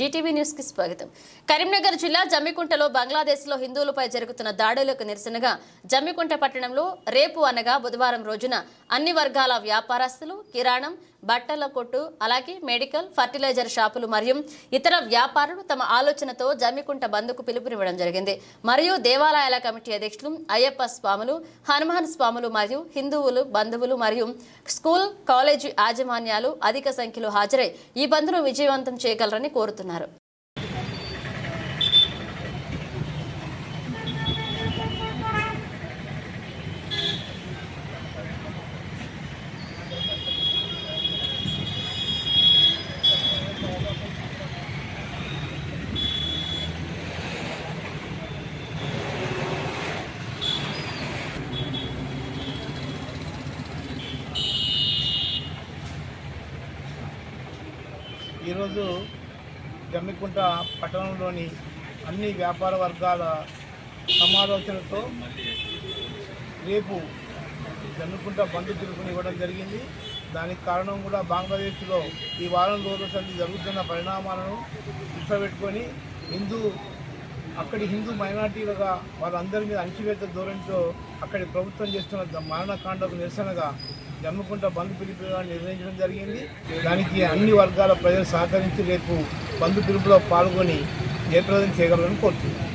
DTV news కి స్వాగతం. కరీంనగర్ జిల్లా జమ్మికుంటలో బంగ్లాదేశ్లో హిందువులపై జరుగుతున్న దాడులకు నిరసనగా జమ్మికుంట పట్టణంలో రేపు అనగా బుధవారం రోజున అన్ని వర్గాల వ్యాపారస్తులు, కిరాణం, బట్టల కొట్టు, అలాగే మెడికల్, ఫర్టిలైజర్ షాపులు మరియు ఇతర వ్యాపారులు తమ ఆలోచనతో జమ్మికుంట బంద్కు పిలుపునివ్వడం జరిగింది. మరియు దేవాలయాల కమిటీ అధ్యక్షులు, అయ్యప్ప స్వాములు, హనుమాన్ స్వాములు మరియు హిందువులు, బంధువులు మరియు స్కూల్, కాలేజీ యాజమాన్యాలు అధిక సంఖ్యలో హాజరై ఈ బంద్ను విజయవంతం చేయగలరని కోరుతున్నారు. ఈరోజు జమ్మికుంట పట్టణంలోని అన్ని వ్యాపార వర్గాల సమాలోచనతో రేపు జమ్మికుంట బంద్ పిలుపునివ్వడం జరిగింది. దానికి కారణం కూడా బంగ్లాదేశ్లో ఈ వారం రోజుల జరుగుతున్న పరిణామాలను దృష్టిలో పెట్టుకొని అక్కడి హిందూ మైనార్టీలుగా వాళ్ళందరి మీద అణచివేత ధోరణితో అక్కడి ప్రభుత్వం చేస్తున్న మరణకాండకు నిరసనగా జమ్మికుంట బంద్ పిలుపుగా నిర్ణయించడం జరిగింది. దానికి అన్ని వర్గాల ప్రజలు సహకరించి రేపు బంద్ పిలుపులో పాల్గొని జయప్రదం చేయగలరని కోరుతున్నాను.